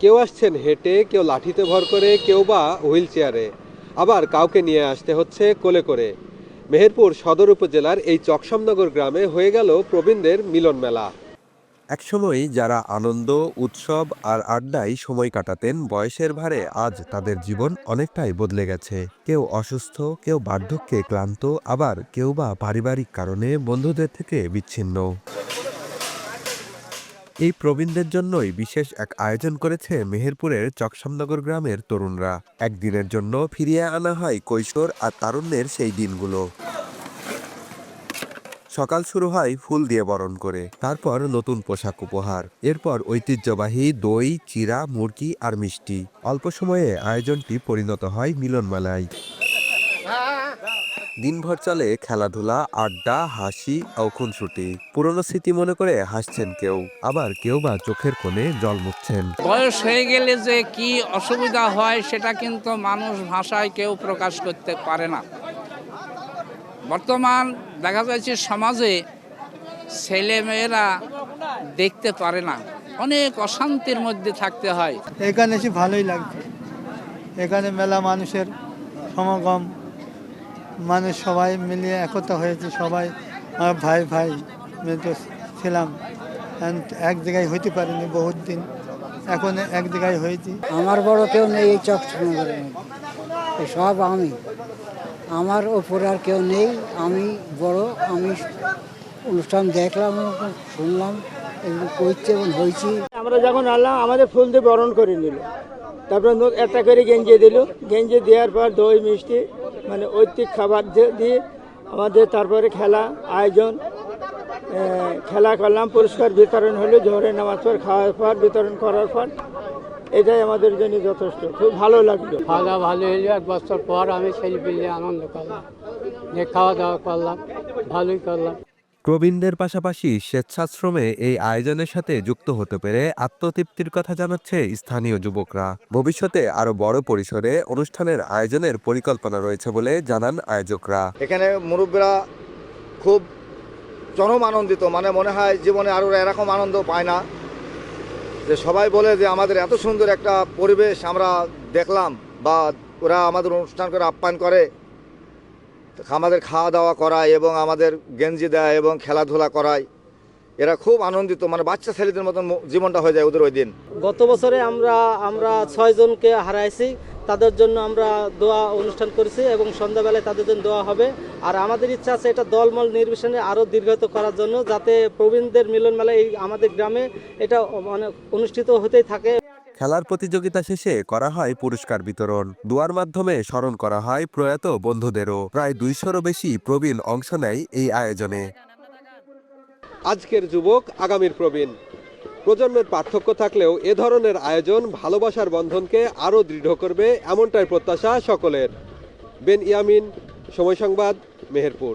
কেউ আসছেন হেঁটে, কেউ লাঠিতে ভর করে, কেউ বা হুইল চেয়ারে, আবার কাউকে নিয়ে আসতে হচ্ছে কোলে করে। মেহেরপুর সদর উপজেলার এই চকশমনগর গ্রামে হয়ে গেল প্রবীণদের মিলন মেলা। একসময় যারা আনন্দ, উৎসব আর আড্ডায় সময় কাটাতেন, বয়সের ভারে আজ তাদের জীবন অনেকটাই বদলে গেছে। কেউ অসুস্থ, কেউ বার্ধক্যে ক্লান্ত, আবার কেউ বা পারিবারিক কারণে বন্ধুদের থেকে বিচ্ছিন্ন। এই প্রবীণদের জন্যই বিশেষ এক আয়োজন করেছে মেহেরপুরের চকশমনগর গ্রামের তরুণরা। একদিনের জন্য ফিরিয়ে আনা হয় কৈশোর আর তারুণ্যের সেই দিনগুলো। সকাল শুরু হয় ফুল দিয়ে বরণ করে, তারপর নতুন পোশাক উপহার, এরপর ঐতিহ্যবাহী দই, চিড়া, মুরগি আর মিষ্টি। অল্প সময়ে আয়োজনটি পরিণত হয় মিলন মেলায়। দিনভর চলে খেলাধুলা, আড্ডা, হাসি ও খুনসুটি। পুরনো স্মৃতি মনে করে হাসছেন কেউ, আবার কেউ বা চোখের কোণে জল মুছছেন। বয়স হয়ে গেলে যে কি অসুবিধা হয় সেটা কিন্তু মানুষ ভাষায় কেউ প্রকাশ করতে পারে না। বর্তমান দেখা যাচ্ছে সমাজে ছেলেমেয়েরা দেখতে পারে না, অনেক অশান্তির মধ্যে থাকতে হয়। এখানে এসে ভালোই লাগছে। এখানে মেলা মানুষের সমাগম, মানুষ সবাই মিলিয়ে একতা হয়েছে। সবাই ভাই ভাই মিলে ছিলাম, এক জায়গায় হইতে পারিনি বহুত দিন, এখন এক জায়গায় হয়েছি। আমার বড় কেউ নেই এই চকশমনগরের মধ্যে, সব আমি, আমার ওপরে আর কেউ নেই। আমি বড়, আমি অনুষ্ঠান দেখলাম, শুনলাম, এগুলো করছে এবং হয়েছি। আমরা যখন আনলাম আমাদের ফুল দিয়ে বরণ করে নিল, তারপরে একটা করে গেঞ্জি দিল, গেঞ্জি দেওয়ার পর দই মিষ্টি মানে ঐতিহ্য খাবার দিয়ে আমাদের তারপরে খেলা আয়োজন, খেলা করলাম, পুরস্কার বিতরণ হলো, জোহরে নামাজ পর খাওয়ার পর বিতরণ করার পর। এটাই আমাদের জন্য যথেষ্ট, খুব ভালো লাগলো। খাওয়া দাওয়া ভালো হলো, 1 বছর পর আমি ছেলে পেলে আনন্দ করলাম, যে খাওয়া দাওয়া করলাম, ভালোই করলাম। প্রবীণদের পাশাপাশি স্বেচ্ছাশ্রমে এই আয়োজনের সাথে যুক্ত হতে পেরে আত্মতৃপ্তির কথা জানাচ্ছে স্থানীয় যুবকরা। ভবিষ্যতে আরো বড় পরিসরে অনুষ্ঠানের আয়োজনের পরিকল্পনা রয়েছে বলে জানান আয়োজকরা। এখানে মুরব্বীরা খুব চরম আনন্দিত, মানে মনে হয় জীবনে আরও এরকম আনন্দ পায় না। যে সবাই বলে যে আমাদের এত সুন্দর একটা পরিবেশ আমরা দেখলাম, বা ওরা আমাদের অনুষ্ঠান করে আপ্যায়ন করে, আমাদের খাওয়া দাওয়া করায় এবং আমাদের গেঞ্জি দেয় এবং খেলাধুলা করায়। এরা খুব আনন্দিত, মানে বাচ্চা ছেলেদের মতন জীবনটা হয়ে যায় ওদের ওই দিন। গত বছরে আমরা 6 জনকে হারাইছি, তাদের জন্য আমরা দোয়া অনুষ্ঠান করেছি এবং সন্ধ্যাবেলায় তাদের জন্য দোয়া হবে। আর আমাদের ইচ্ছা আছে এটা দলমল নির্বিশেষে আরও দীর্ঘায়িত করার জন্য, যাতে প্রবীণদের মিলন মেলা এই আমাদের গ্রামে এটা মানে অনুষ্ঠিত হতেই থাকে। খেলার প্রতিযোগিতা শেষে করা হয় পুরস্কার বিতরণ। দোয়ার মাধ্যমে স্মরণ করা হয় প্রয়াত বন্ধুদেরও। প্রায় 200-রও বেশি প্রবীণ অংশ নেয় এই আয়োজনে। আজকের যুবক, আগামীর প্রবীণ। প্রজন্মের পার্থক্য থাকলেও এ ধরনের আয়োজন ভালোবাসার বন্ধনকে আরও দৃঢ় করবে, এমনটাই প্রত্যাশা সকলের। বেন ইয়ামিন, সময় সংবাদ, মেহেরপুর।